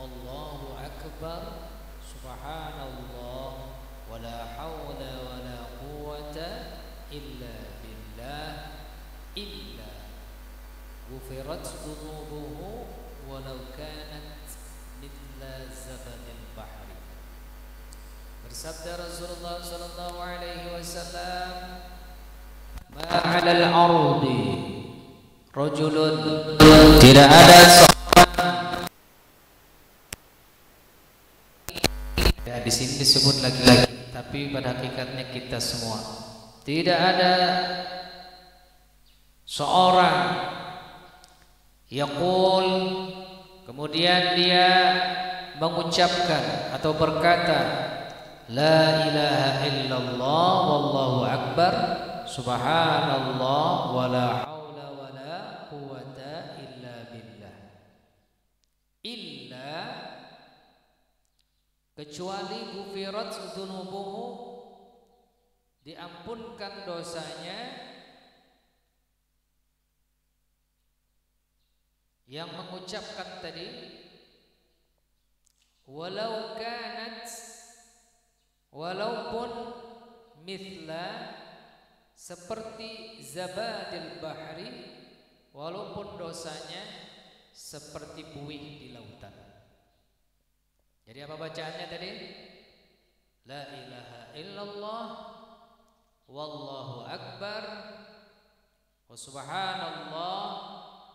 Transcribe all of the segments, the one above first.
Allahu akbar, subhanallah, wala haula wala quwwata illa billah, illa ghufirat dhunubuhu walau kanat mithla zabadil bahri. Bersabda Rasulullah sallallahu alaihi wasallam, ma 'alal ardi rajulun, tidak ada seorang, ya di sini disebut laki-laki, tapi pada hakikatnya kita semua. Tidak ada seorang yaqul, kemudian dia mengucapkan atau berkata la ilaha illallah wallahu akbar, subhanallah, wala haula wala quwwata illa billah, illa kecuali ghufirat dzunubuhu, diampunkan dosanya yang mengucapkan tadi, walau kanat, walaupun mithla, seperti zabadil bahri, walaupun dosanya seperti buih di lautan. Jadi apa bacaannya tadi? La ilaha illallah wallahu akbar wa subhanallah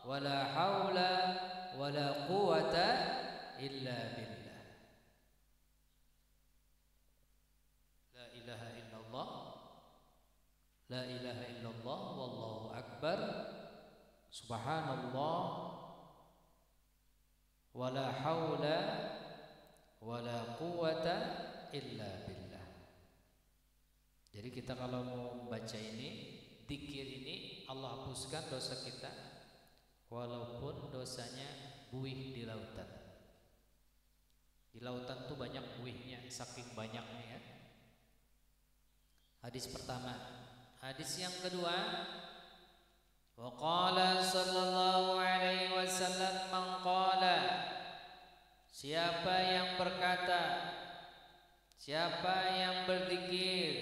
wala haula wala quwwata illa billah. La ilaha illallah, la ilaha illallah wallahu akbar, subhanallah, wala haula wala quwwata illa billah. Jadi kita kalau mau baca ini, zikir ini, Allah hapuskan dosa kita walaupun dosanya buih di lautan. Di lautan tuh banyak buihnya, saking banyaknya ya. Hadis pertama. Hadis yang kedua, wa qala sallallahu alaihi wasallam, man qala, siapa yang berkata, siapa yang berzikir,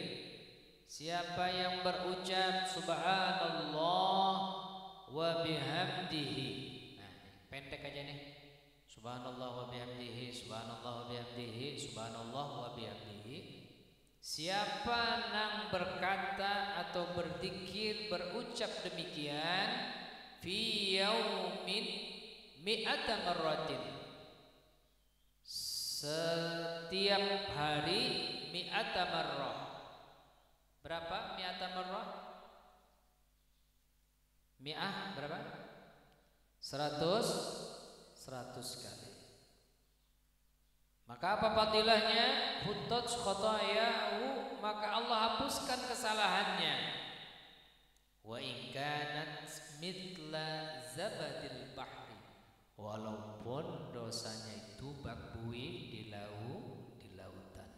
siapa yang berucap subhanallah wa bihamdihi. Nah, pendek aja nih. Subhanallah wa bihamdihi, subhanallah wa bihamdihi, subhanallah wa bihamdihi. Siapa yang berkata atau berzikir, berucap demikian, fi yaumin mi'ata marratin, setiap hari, mi'ata marrah. Berapa mi'ata marrah? Mi'ah berapa? 100 kali. Maka apa fadilahnya? Huttat khotayahu, maka Allah hapuskan kesalahannya. Wa in kanat mithla zabadil bahri, walaupun dosanya itu bak buih di lautan.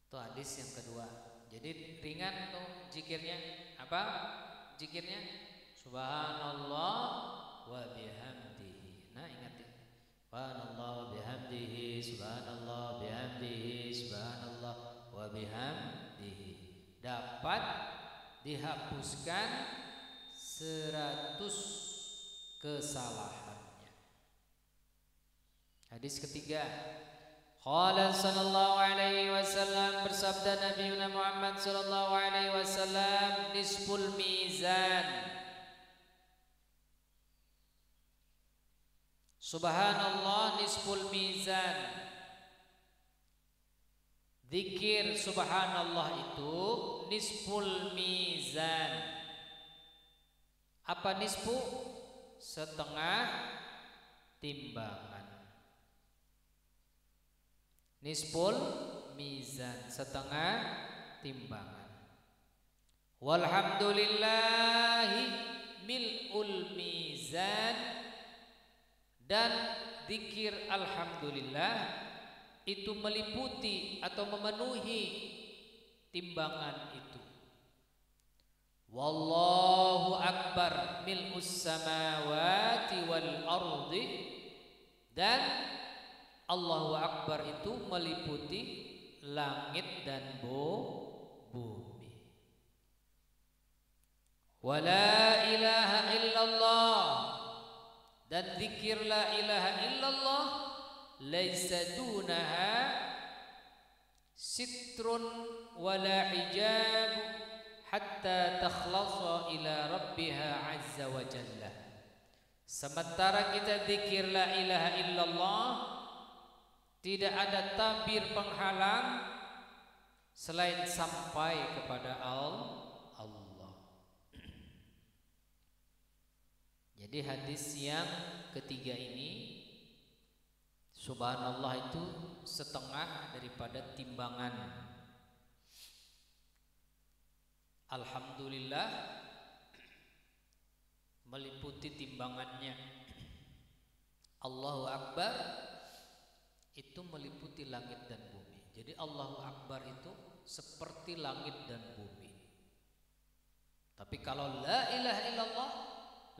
Itu hadis yang kedua. Jadi ringan tuh zikirnya. Apa zikirnya? Subhanallah wa bihamdihi. Nah, ingat ya. Subhanallah wa bihamdihi, subhanallah bihamdihi, subhanallah wa bihamdihi. Dapat dihapuskan 100 kesalahannya. Hadis ketiga, qala sallallahu alaihi wasallam, bersabda Nabi Muhammad sallallahu alaihi wasallam, nisful mizan, subhanallah nisful mizan. Zikir subhanallah itu nisful mizan. Apa nisfu? Setengah timbangan. Nisful mizan, setengah timbangan. Walhamdulillahi mil'ul mizan, dan zikir alhamdulillah itu meliputi atau memenuhi timbangan itu. Wallahu akbar mil'us samawati wal ardi Dan Allahu Akbar itu meliputi langit dan bumi. Wala ilaha illallah, dan zikir la ilaha illallah laisa dunaha sitrun wala hijab hatta takhlasa ila rabbiha azza wa jalla. Sementara kita zikir la ilaha illallah, tidak ada tabir penghalang selain sampai kepada Allah. Jadi hadis yang ketiga ini, subhanallah itu setengah daripada timbangan. Alhamdulillah meliputi timbangannya. Allahu Akbar itu meliputi langit dan bumi. Jadi Allahu Akbar itu seperti langit dan bumi. Tapi kalau la ilaha illallah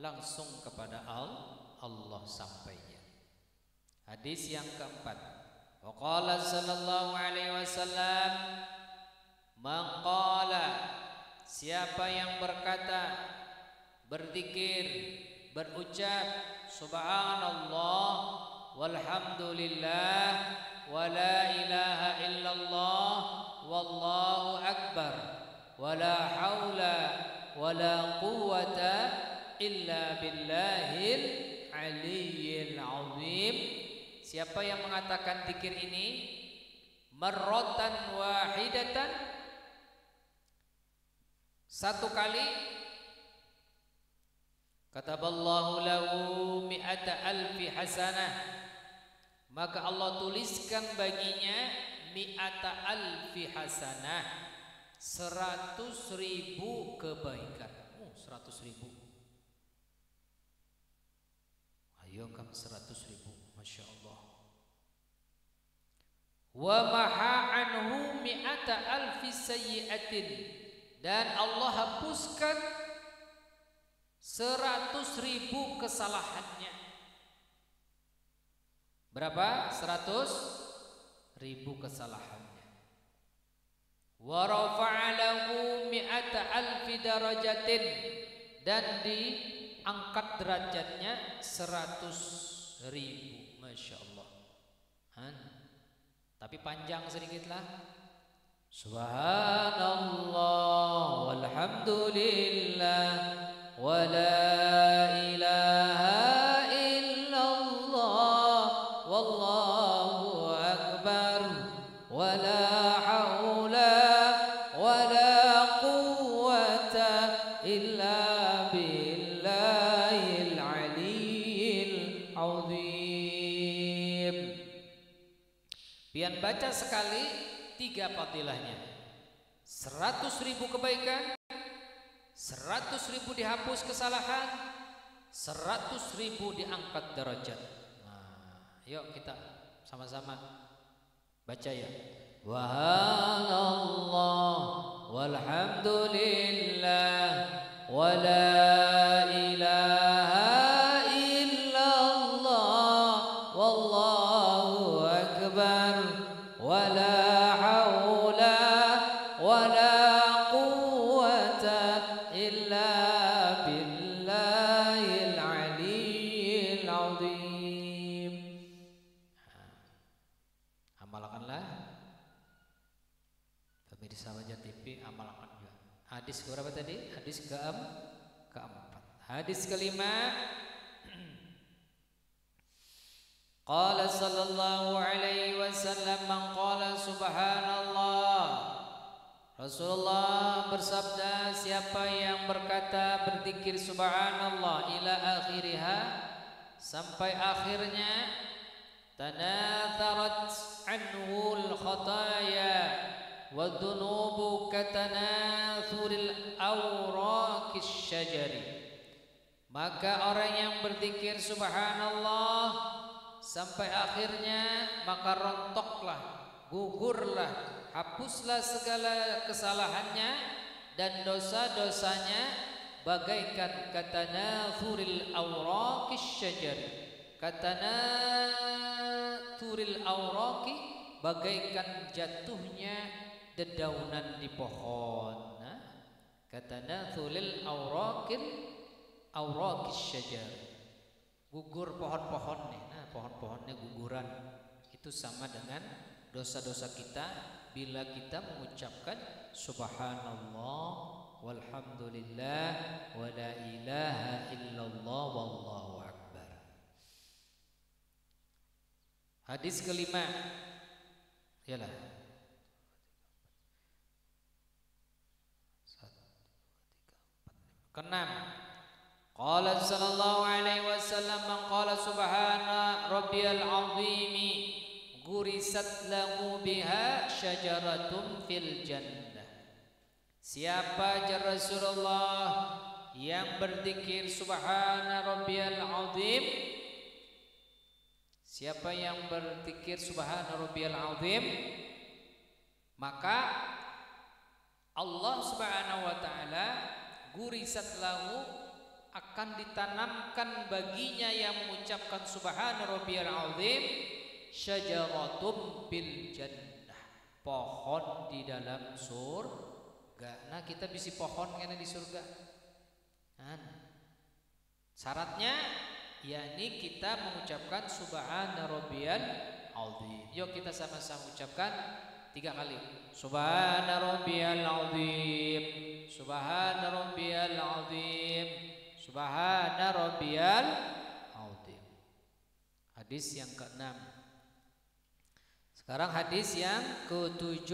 langsung kepada Allah sampainya. Hadis yang keempat, wa qala sallallahu alaihi wasallam, man qala, siapa yang berkata, berzikir, berucap subhanallah walhamdulillah wa la ilaha illallah wallahu akbar wa la haula wa la quwwata illa billahil aliyyil azim. Siapa yang mengatakan zikir ini marratan wahidatan, satu kali, kataballahu lahu mi'ata alfi hasanah, maka Allah tuliskan baginya mi'ata alfi hasanah, 100.000 kebaikan. 100.000. Ayo kan 100.000, masya Allah. Wa maha anhu mi'ata alfi sayyi'atin, dan Allah hapuskan 100.000 kesalahannya. Berapa? 100.000 kesalahannya. Wa rafa'a lahu mi'ata alfi darajatin, dan diangkat derajatnya 100.000. Masya Allah. Tapi panjang sedikitlah. Subhanallah walhamdulillah wa la ilaha illallah wallahu akbar wa la haula wa la quwwata illa billahil aliyyil azim. Pian baca sekali 3 fadilahnya, 100.000 kebaikan, 100.000 dihapus kesalahan, 100.000 diangkat derajat. Nah, yuk kita sama-sama baca ya. Subhanallah walhamdulillah wa la ilaha illallah wallahu akbar wa la haula wa la quwwata illa billahil aliyyil azim. Amalkanlah pemirsa Wajah TV, amalkan juga. Hadis berapa tadi? Hadis keempat. Hadis kelima, qala sallallahu alaihi wasallam, man qala subhanallah, Rasulullah bersabda, siapa yang berkata berzikir subhanallah ila akhiriha, sampai akhirnya, tanatharat anhu al-khataya wa dhunubu katanathuril awraqis syajari, maka orang yang berzikir subhanallah sampai akhirnya, maka rontoklah, gugurlah, hapuslah segala kesalahannya dan dosa-dosanya bagaikan katanathuril awraqis syajari, katana turil auraki, bagaikan jatuhnya dedaunan di pohon. Katana turil aurakis syajar, gugur pohon-pohonnya. Nah, pohon-pohonnya guguran. Itu sama dengan dosa-dosa kita bila kita mengucapkan subhanallah walhamdulillah wa la ilaha illallah wallahu akbar. Hadis kelima, ialah keenam. Qala sallallahu alaihi wasallam, man qala subhana rabbiyal azimi gurisat lahu biha syajaratun fil jannah. Siapa aja Rasulullah yang berzikir subhana rabbiyal azim, siapa yang berzikir subhana rabbiyal azim, maka Allah Subhanahu wa taala gurisat lahu, akan ditanamkan baginya yang mengucapkan subhana rabbiyal azim syajaratun bil jannah, pohon di dalam surga. Nah, kita bisa pohon karena di surga. Nah, syaratnya yakni kita mengucapkan subhana rabbiyal azim. Yuk kita sama-sama ucapkan 3 kali. Subhana rabbiyal azim, subhana rabbiyal azim, subhana rabbiyal azim. Hadis yang ke-6. Sekarang hadis yang ke-7.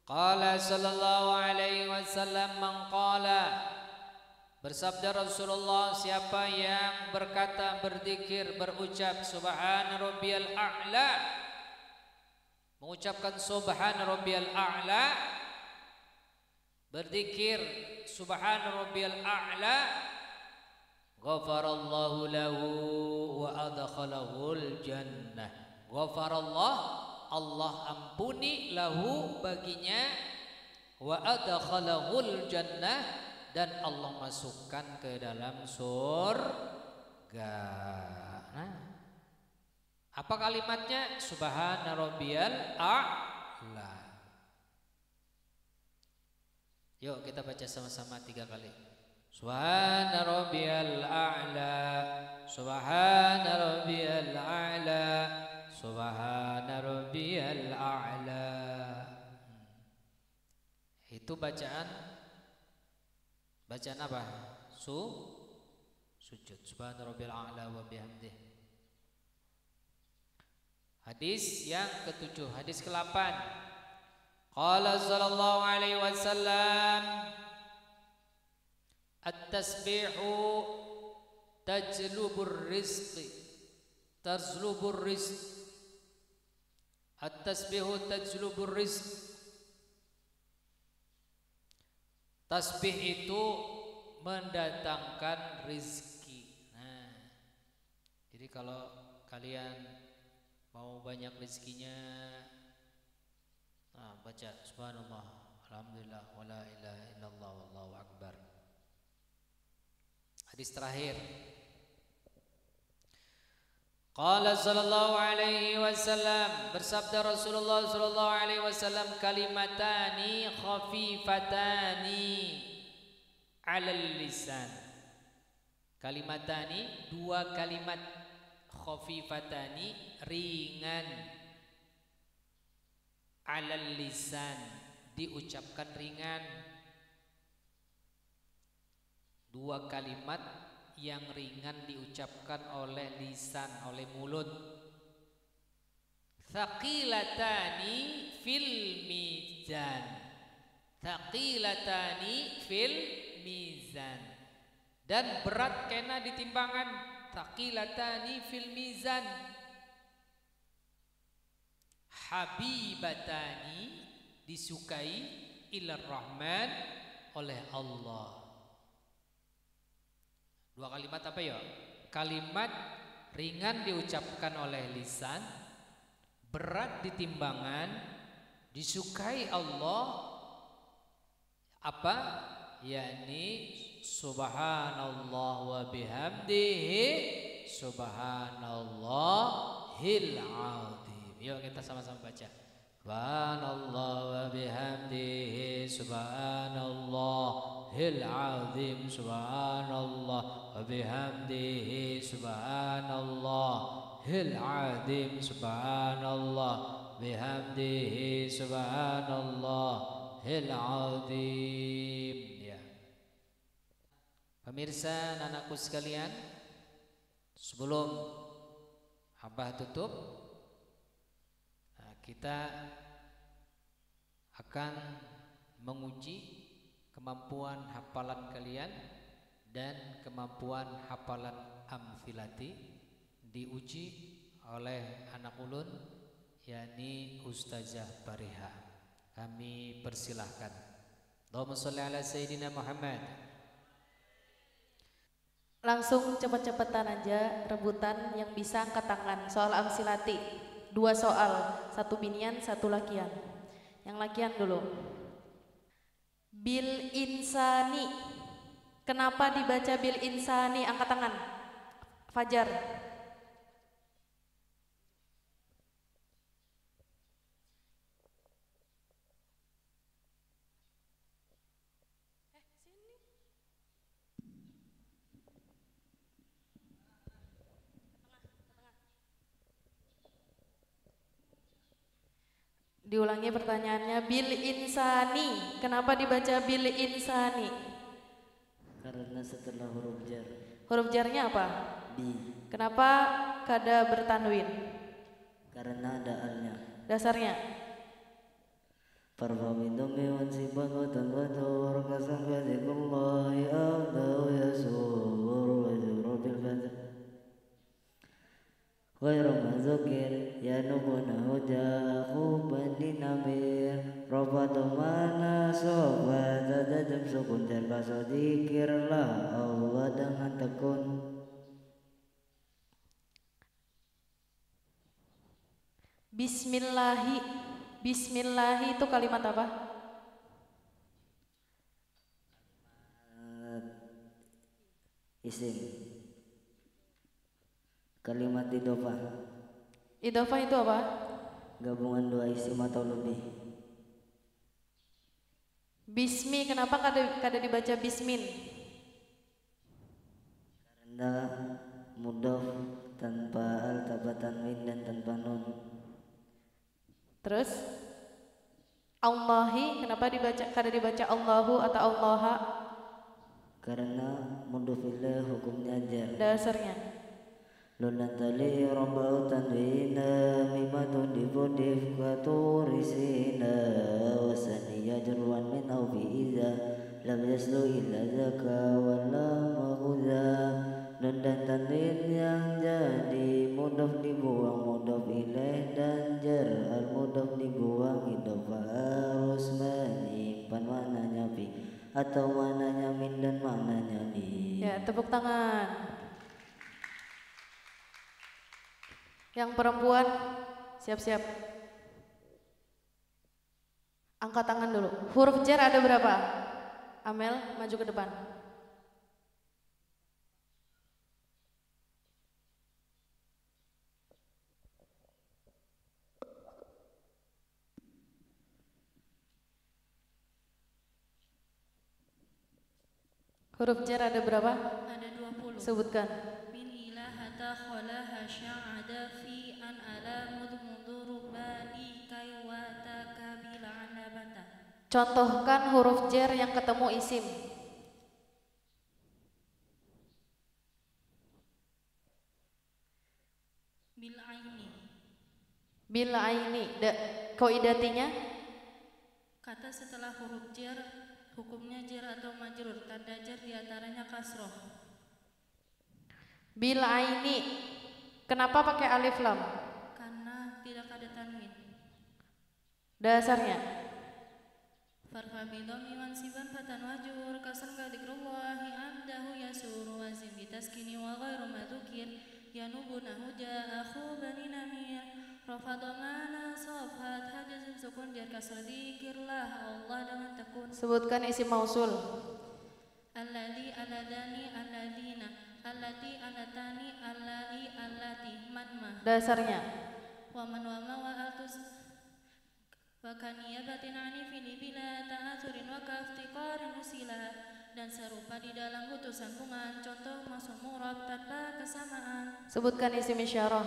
Qala sallallahu alaihi wasallam, man qala, bersabda Rasulullah, siapa yang berkata, berzikir, berucap subhana rabbiyal a'la, mengucapkan subhana rabbiyal a'la, berzikir subhana rabbiyal a'la, ghafarallahu lahu wa adkhalahul jannah. Ghafarallah, Allah ampuni, lahu baginya, wa adkhalahul jannah, dan Allah masukkan ke dalam surga. Nah, apa kalimatnya? Subhana rabbiyal a'la. Yuk kita baca sama-sama 3 kali. Subhana rabbiyal a'la, subhana rabbiyal a'la, subhana rabbiyal a'la. Itu bacaan apa? Sujud. Subhana rabbiyal a'la wa bihamdih. Hadis yang ke-7, hadis ke-8. Qala sallallahu alaihi wasallam, at-tasbihu tajlubur rizqi, tajlubur rizq. At-tasbihu tajlubur rizq. Tasbih itu mendatangkan rizki. Nah, jadi kalau kalian mau banyak rizkinya, nah, baca subhanallah, alhamdulillah, wala ilaha illallah, wallahu akbar. Hadis terakhir. Qala sallallahu alaihi wasallam, bersabda Rasulullah sallallahu alaihi wasallam, kalimatani khafifatani 'alal lisan. Kalimatani, 2 kalimat, khafifatani, ringan, 'alal lisan, diucapkan ringan. 2 kalimat yang ringan diucapkan oleh lisan, oleh mulut. Thaqilatani fil mizan, thaqilatani fil mizan, dan berat kena di timbangan. Thaqilatani fil mizan. Habibatani, disukai, ilar rahman, oleh Allah. 2 kalimat apa ya? Kalimat ringan diucapkan oleh lisan, berat di timbangan, disukai Allah. Apa? Yakni subhanallah wa bihamdihi subhanallahil azim. Yuk kita sama-sama baca. Subhanallah wa bihamdihi subhanallahil azim. Subhanallah wa bihamdihi subhanallahil azim. Subhanallah bihamdihi subhanallahil azim. Ya. Pemirsa, anakku sekalian, sebelum Abah tutup, kita akan menguji kemampuan hafalan kalian dan kemampuan hafalan amthilati, diuji oleh anak ulun yakni Ustazah Bariha. Kami persilahkan. Allahumma sholli ala Sayyidina Muhammad. Langsung cepet-cepetan aja, rebutan yang bisa angkat tangan. Soal amsilati 2 soal, 1 binian 1 lakian. Yang lakian dulu. Bil insani, kenapa dibaca bil insani? Angkat tangan. Fajar. Diulangi pertanyaannya, bil insani, kenapa dibaca bil insani? Karena setelah huruf jar. Huruf jarnya apa? Bi. Kenapa kada bertanwin? Karena ada alnya. Dasarnya? Farfamidumi wansiban wa tanwatur kasan kadikullahi abdahu yasur wa zuru bil fadr Ghairu mazukir ya nubuna hujahu bani namir Rafadu mana sobat Tadajam sukun terbaso dikirlah Allah dengan tekun. Bismillahi. Bismillahi itu kalimat apa? Isim. Kalimat idhofah. Idhofah itu apa? Gabungan 2 isim atau lebih. Bismi, kenapa kada dibaca bismin? Karena mudhof tanpa al, tanpa tanwin dan tanpa nun. Terus Allahi, kenapa kada dibaca Allahu atau Allaha? Karena mudhof ilaih hukumnya jar. Dasarnya? Lunan tali rombau tanwina mimatun dibudif katurisina wasaniya jerwan min awfi iza lam yaslu illa zaka wala mahuza. Nun dan tanwin yang jadi mudhof dibuang mudhof ilaih dan jar al mudhof dibuang idhofah harus menyimpan maknanya fi atau maknanya min dan maknanya li. Ya, tepuk tangan. Yang perempuan siap-siap. Angkat tangan dulu. Huruf jar ada berapa? Amel, maju ke depan. Huruf jar ada berapa? Ada 20. Sebutkan. Bililahata kholaha sya'ada fi an ala mudmudurubani kaywata kabila anabata. Contohkan huruf jar yang ketemu isim. Bil aini. Bil aini. Qaidatinya? Kata setelah huruf jar hukumnya jar atau majrur, tanda jar diantaranya kasroh. Bil aini. Kenapa pakai alif lam? Karena tidak ada tanwin. Dasarnya? Farfa bidomi wansiban fatan wajur kasar kadikrullahi abdahu yasuru wazim bitaskini wa ghairu madukir yanubunahu ja'akhu bani namir rafadamana sofhat hajazim sukun jar kasar dikirlah Allah dengan tekun. Sebutkan isim mausul. Alladhi aladani alladhina allati alatani allati manma Dasarnya. wa man wa ma wa altus wa kaniyabatin anifini bila ta'athurin wa kaftiqarin usila, dan serupa di dalam butuh sambungan, contoh masuk murab tanpa kesamaan. Sebutkan isim isyarah.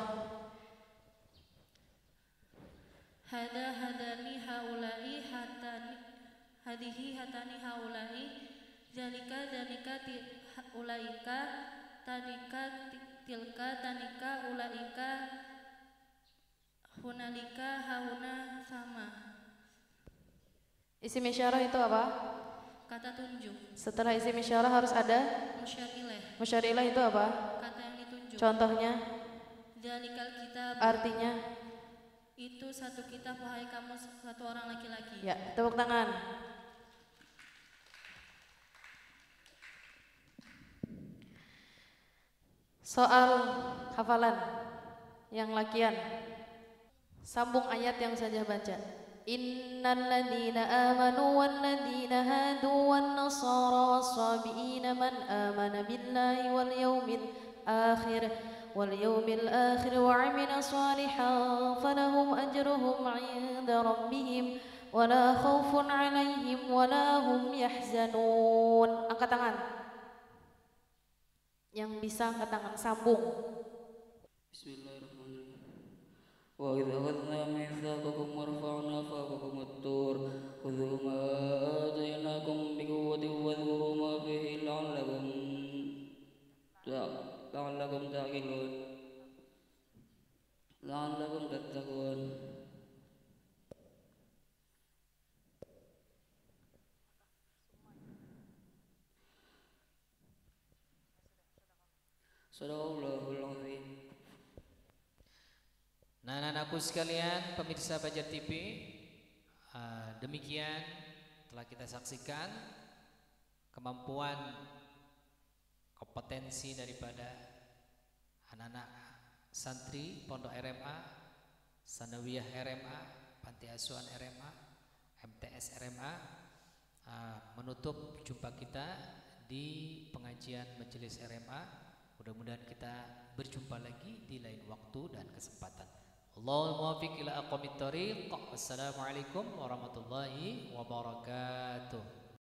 Hada hadani haulai hatani hadihi hatani haulai zalika zalika ulaika tadika tilka tanika ulaika hunalika hauna sama. Isim isyarah itu apa? Kata tunjuk. Setelah isim isyarah harus ada Musyar ilaih. musyar ilaih itu apa? Kata yang ditunjuk. Contohnya? Zalikal kitab. Artinya? Itu satu kitab, wahai kamu satu orang laki-laki. Ya, tepuk tangan. Soal hafalan yang lakian. Sambung ayat yang saja baca. Innal ladzina amanu wal ladzina hadu wan nasara was-sabiina man amana billahi wal yawmil akhir wa 'amila shalihan falahum ajruhum 'inda rabbihim wala khaufun 'alaihim wala hum yahzanun. Angkat tangan. Yang bisa angkat tangan, sambung. Bismillahirrahmanirrahim. Wa idza akhadna mitsaqakum wa rafa'na fawqakum at-tur khudhu ma atainakum biquwwatin wadhkuru ma fihi la'allakum ta'qilun la'allakum tattaqun. Sadaqallahul azim. Nah, anak-anakku sekalian, pemirsa Fajar TV, demikian telah kita saksikan kemampuan, kompetensi daripada anak-anak santri Pondok RMA, Sanawiyah RMA, Panti Asuhan RMA, MTS RMA, menutup jumpa kita di pengajian Majelis RMA. Mudah-mudahan kita berjumpa lagi di lain waktu dan kesempatan. Allahul muwaffiq ila aqwamit thoriq. Wassalamualaikum warahmatullahi wabarakatuh.